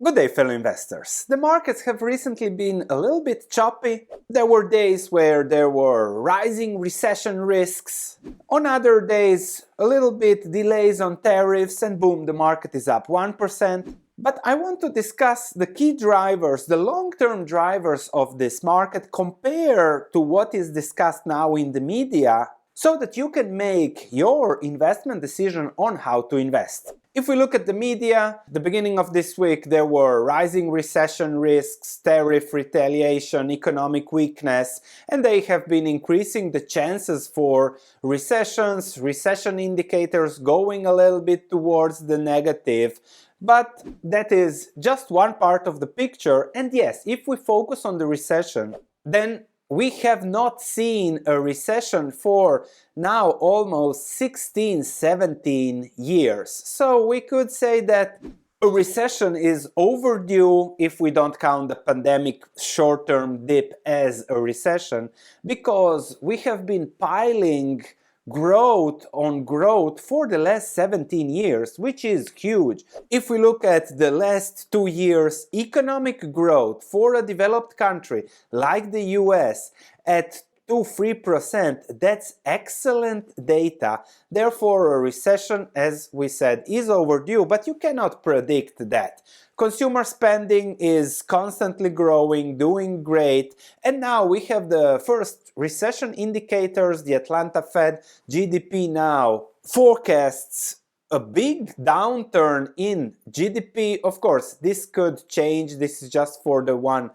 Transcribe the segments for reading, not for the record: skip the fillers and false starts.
Good day, fellow investors. The markets have recently been a little bit choppy. There were days where there were rising recession risks. On other days, a little bit delays on tariffs, and boom, the market is up 1%. But I want to discuss the key drivers, the long-term drivers of this market compared to what is discussed now in the media, so that you can make your investment decision on how to invest. If we look at the media, the beginning of this week there were rising recession risks, tariff retaliation, economic weakness, and they have been increasing the chances for recessions, recession indicators going a little bit towards the negative. But that is just one part of the picture, and yes, if we focus on the recession, then we have not seen a recession for now almost 16, 17 years. So we could say that a recession is overdue if we don't count the pandemic short-term dip as a recession, because we have been piling growth on growth for the last 17 years, which is huge. If we look at the last 2 years, economic growth for a developed country like the US at 2-3%, that's excellent data. Therefore, a recession, as we said, is overdue, but you cannot predict that. Consumer spending is constantly growing, doing great, and now we have the first recession indicators. The Atlanta Fed GDP now forecasts a big downturn in GDP. Of course, this could change. This is just for the one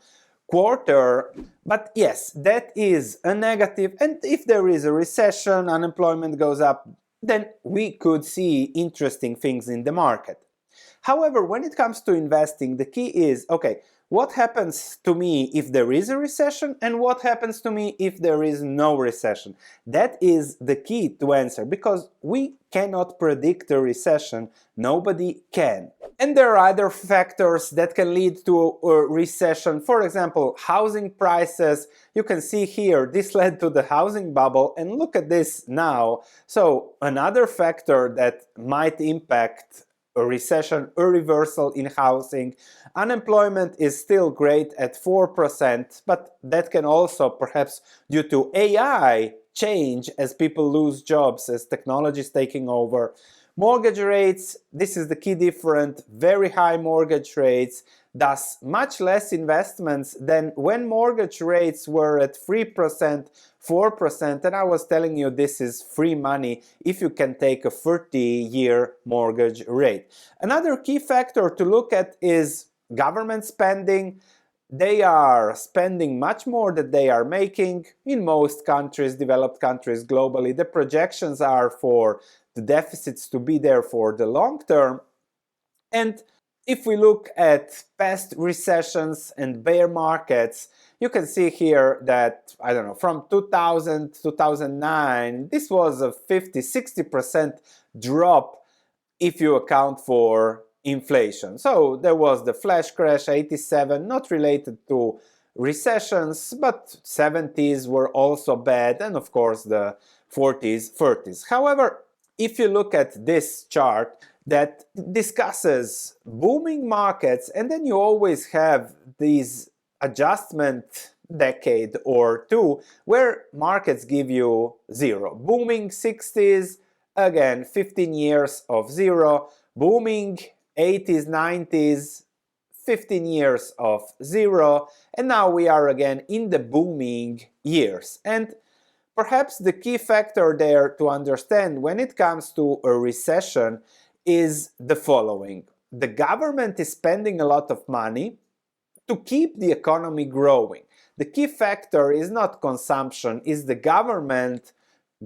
quarter, but yes, that is a negative. And if there is a recession, unemployment goes up, then we could see interesting things in the market. However, when it comes to investing, the key is, okay, what happens to me if there is a recession, and what happens to me if there is no recession? That is the key to answer, because we cannot predict a recession. Nobody can. And there are other factors that can lead to a recession. For example, housing prices. You can see here, this led to the housing bubble, and look at this now. So another factor that might impact a recession, a reversal in housing. Unemployment is still great at 4%, but that can also, perhaps due to AI, change as people lose jobs, as technology is taking over. Mortgage rates, this is the key difference, very high mortgage rates, thus much less investments than when mortgage rates were at 3%, 4%, and I was telling you this is free money if you can take a 30-year mortgage rate. Another key factor to look at is government spending. They are spending much more than they are making in most countries, developed countries globally. The projections are for the deficits to be there for the long term. And if we look at past recessions and bear markets, you can see here that, I don't know, from 2000 to 2009, this was a 50-60% drop if you account for inflation. So there was the flash crash, 87, not related to recessions, but 70s were also bad, and of course the 40s, 30s. However, if you look at this chart that discusses booming markets, and then you always have these adjustment decade or two where markets give you zero. Booming 60s, again 15 years of zero. Booming 80s, 90s, 15 years of zero. And now we are again in the booming years. And perhaps the key factor there to understand when it comes to a recession is the following. The government is spending a lot of money to keep the economy growing. The key factor is not consumption, is the government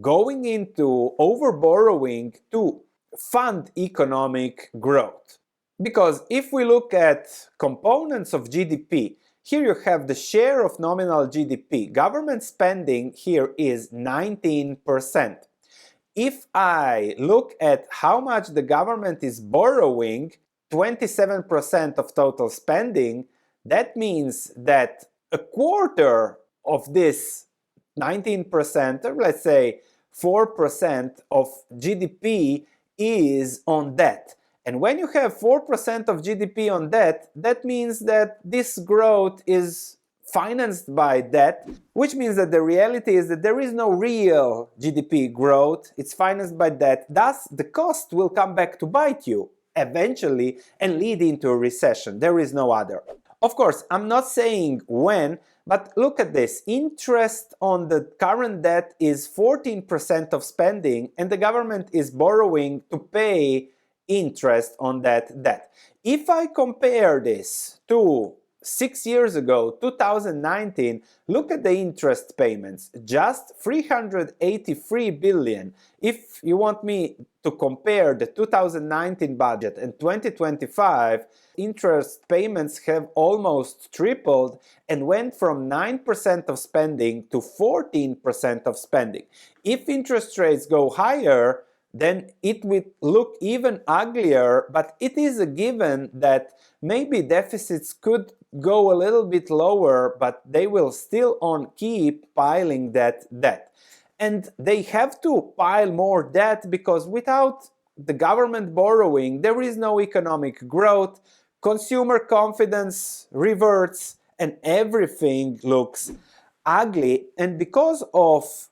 going into overborrowing to fund economic growth. Because if we look at components of GDP, here you have the share of nominal GDP. Government spending here is 19%. If I look at how much the government is borrowing, 27% of total spending, that means that a quarter of this 19%, or let's say 4% of GDP is on debt. And when you have 4% of GDP on debt, that means that this growth is financed by debt, which means that the reality is that there is no real GDP growth, it's financed by debt, thus the cost will come back to bite you eventually and lead into a recession. There is no other. Of course, I'm not saying when, but look at this. Interest on the current debt is 14% of spending, and the government is borrowing to pay interest on that debt. If I compare this to 6 years ago, 2019, look at the interest payments, just 383 billion. If you want me to compare the 2019 budget and 2025, interest payments have almost tripled and went from 9% of spending to 14% of spending. If interest rates go higher, then it would look even uglier, but it is a given that maybe deficits could go a little bit lower, but they will still keep piling that debt. And they have to pile more debt because without the government borrowing, there is no economic growth, consumer confidence reverts, and everything looks ugly. And because of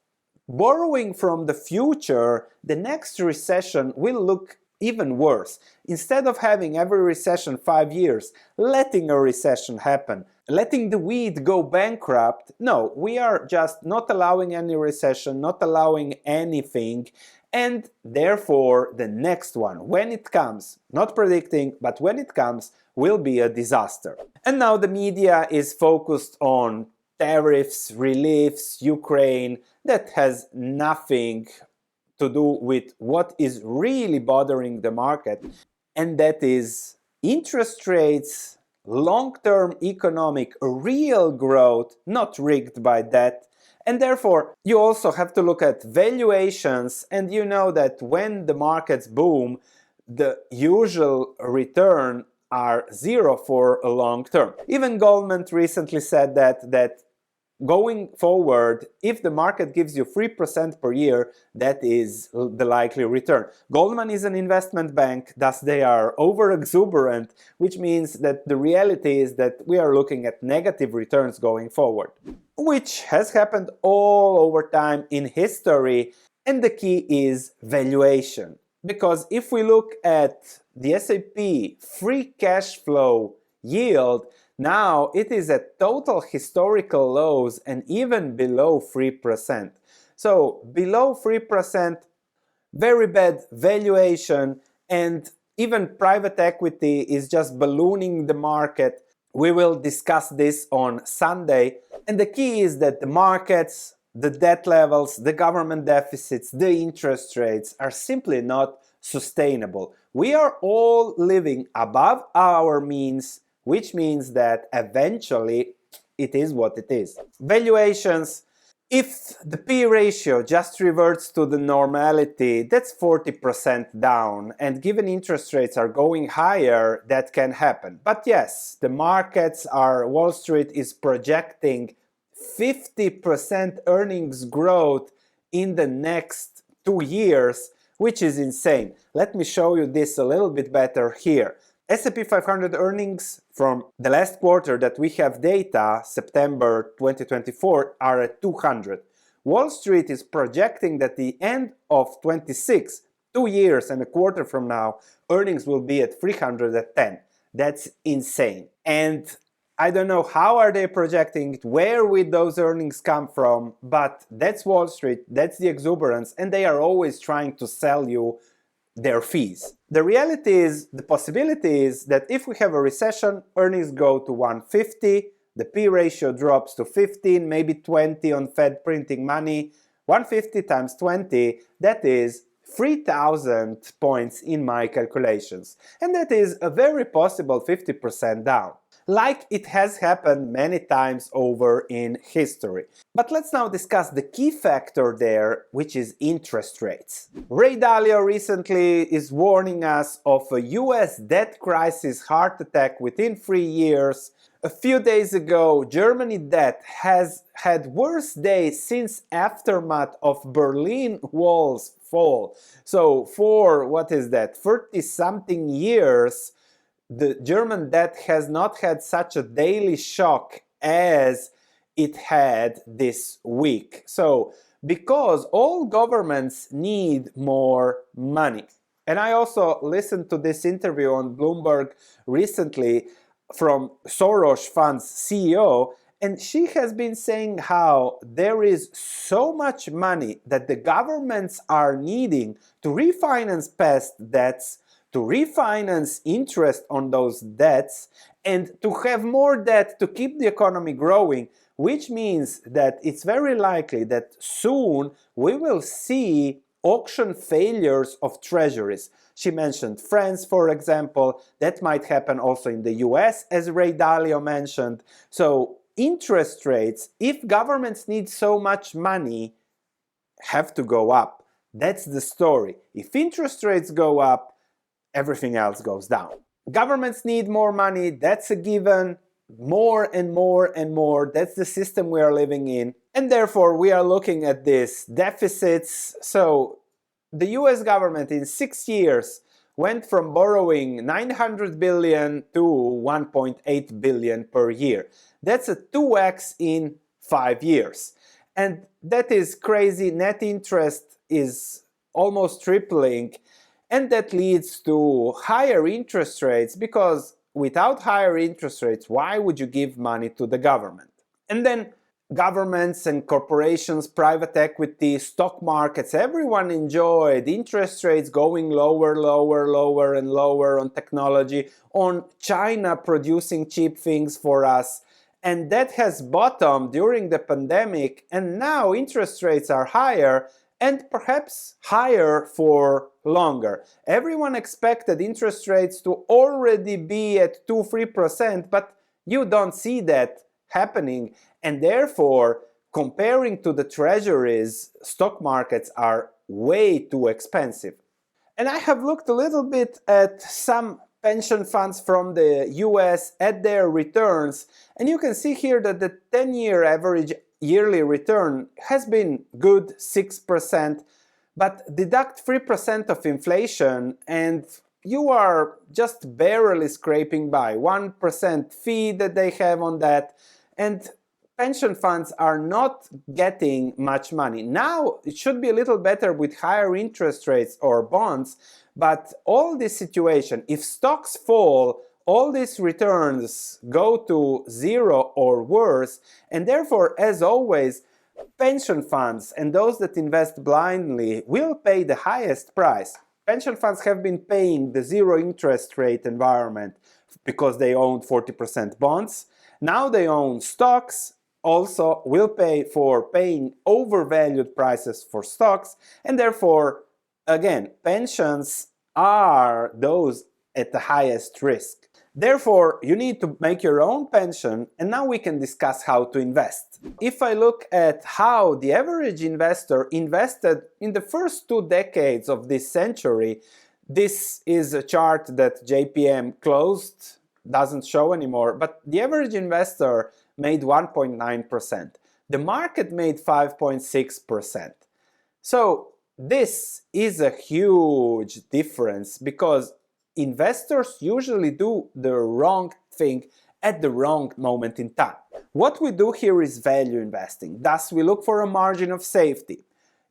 borrowing from the future, the next recession will look even worse. Instead of having every recession 5 years, letting a recession happen, letting the weed go bankrupt, no, we are just not allowing any recession, not allowing anything, and therefore the next one, when it comes, not predicting, but when it comes, will be a disaster. And now the media is focused on tariffs, reliefs, Ukraine. That has nothing to do with what is really bothering the market, and that is interest rates, long-term economic real growth, not rigged by that. And therefore, you also have to look at valuations, and you know that when the markets boom, the usual return are zero for a long term. Even Goldman recently said that going forward, if the market gives you 3% per year, that is the likely return. Goldman is an investment bank, thus they are over-exuberant, which means that the reality is that we are looking at negative returns going forward, which has happened all over time in history, and the key is valuation. Because if we look at the S&P free cash flow yield, now it is at total historical lows and even below 3%. So below 3%, very bad valuation, and even private equity is just ballooning the market. We will discuss this on Sunday. And the key is that the markets, the debt levels, the government deficits, the interest rates are simply not sustainable. We are all living above our means, which means that eventually it is what it is. Valuations, if the P ratio just reverts to the normality, that's 40% down, and given interest rates are going higher, that can happen. But yes, the markets are, Wall Street is projecting 50% earnings growth in the next 2 years, which is insane. Let me show you this a little bit better here. S&P 500 earnings from the last quarter that we have data, September 2024, are at 200. Wall Street is projecting that the end of 26, 2 years and a quarter from now, earnings will be at 310. That's insane. And I don't know how are they projecting it, where will those earnings come from, but that's Wall Street, that's the exuberance, and they are always trying to sell you their fees. The reality is, the possibility is that if we have a recession, earnings go to 150, the P ratio drops to 15, maybe 20 on Fed printing money. 150 times 20, that is 3,000 points in my calculations. And that is a very possible 50% down, like it has happened many times over in history. But let's now discuss the key factor there, which is interest rates. Ray Dalio recently is warning us of a US debt crisis heart attack within 3 years. A few days ago, Germany debt has had worst days since aftermath of Berlin Wall's fall. So for, what is that, 30-something years, the German debt has not had such a daily shock as it had this week. So because all governments need more money. And I also listened to this interview on Bloomberg recently from Soros Fund's CEO, and she has been saying how there is so much money that the governments are needing to refinance past debts, to refinance interest on those debts, and to have more debt to keep the economy growing, which means that it's very likely that soon we will see auction failures of treasuries. She mentioned France, for example. That might happen also in the US, as Ray Dalio mentioned. So interest rates, if governments need so much money, have to go up. That's the story. If interest rates go up, everything else goes down. Governments need more money, that's a given. More and more and more, that's the system we are living in. And therefore we are looking at these deficits. So the US government in 6 years went from borrowing 900 billion to 1.8 billion per year. That's a 2x in 5 years. And that is crazy. Net interest is almost tripling. And that leads to higher interest rates, because without higher interest rates, why would you give money to the government? And then governments and corporations, private equity, stock markets, everyone enjoyed interest rates going lower, lower, lower and lower on technology, on China producing cheap things for us. And that has bottomed during the pandemic, and now interest rates are higher, and perhaps higher for longer. Everyone expected interest rates to already be at 2-3%, but you don't see that happening, and therefore, comparing to the treasuries, stock markets are way too expensive. And I have looked a little bit at some pension funds from the US at their returns, and you can see here that the 10-year average yearly return has been good, 6%, but deduct 3% of inflation and you are just barely scraping by. 1% fee that they have on that, and pension funds are not getting much money. Now it should be a little better with higher interest rates or bonds, but all this situation, if stocks fall, all these returns go to zero or worse, and therefore, as always, pension funds and those that invest blindly will pay the highest price. Pension funds have been paying the zero interest rate environment because they owned 40% bonds. Now they own stocks, also will pay for paying overvalued prices for stocks, and therefore, again, pensions are those at the highest risk. Therefore, you need to make your own pension, and now we can discuss how to invest. If I look at how the average investor invested in the first 2 decades of this century, this is a chart that JPM closed, doesn't show anymore, but the average investor made 1.9%. The market made 5.6%. So this is a huge difference, because investors usually do the wrong thing at the wrong moment in time. What we do here is value investing. Thus, we look for a margin of safety.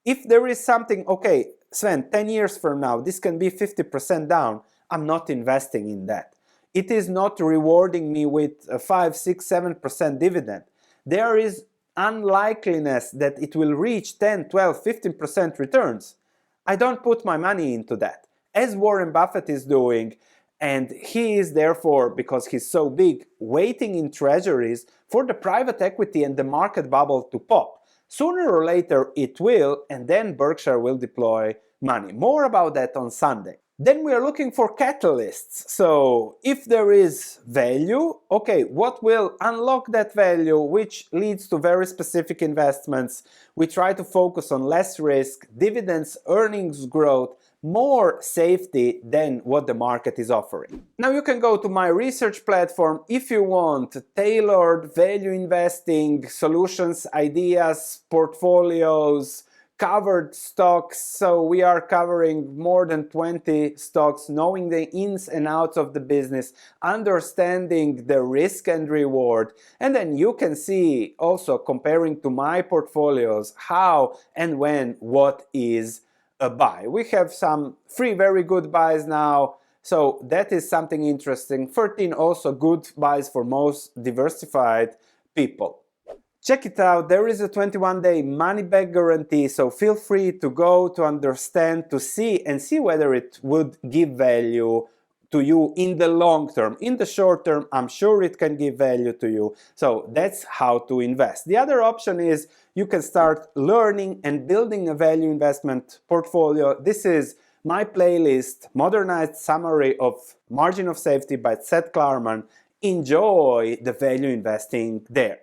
If there is something, okay, Sven, 10 years from now, this can be 50% down, I'm not investing in that. It is not rewarding me with a 5, 6, 7% dividend. There is unlikeliness that it will reach 10, 12, 15% returns. I don't put my money into that, as Warren Buffett is doing, and he is therefore, because he's so big, waiting in treasuries for the private equity and the market bubble to pop. Sooner or later it will, and then Berkshire will deploy money. More about that on Sunday. Then we are looking for catalysts. So if there is value, okay, what will unlock that value, which leads to very specific investments? We try to focus on less risk, dividends, earnings growth, more safety than what the market is offering. Now you can go to my research platform if you want tailored value investing solutions, ideas, portfolios covered stocks, so we are covering more than 20 stocks, knowing the ins and outs of the business, understanding the risk and reward, and then you can see also comparing to my portfolios how and when what is a buy. We have some free very good buys now, so that is something interesting. 13 also good buys for most diversified people. Check it out, there is a 21-day money-back guarantee, so feel free to go to understand, to see whether it would give value to you in the long term. In the short term, I'm sure it can give value to you. So that's how to invest. The other option is you can start learning and building a value investment portfolio. This is my playlist, Modernized Summary of Margin of Safety by Seth Klarman. Enjoy the value investing there.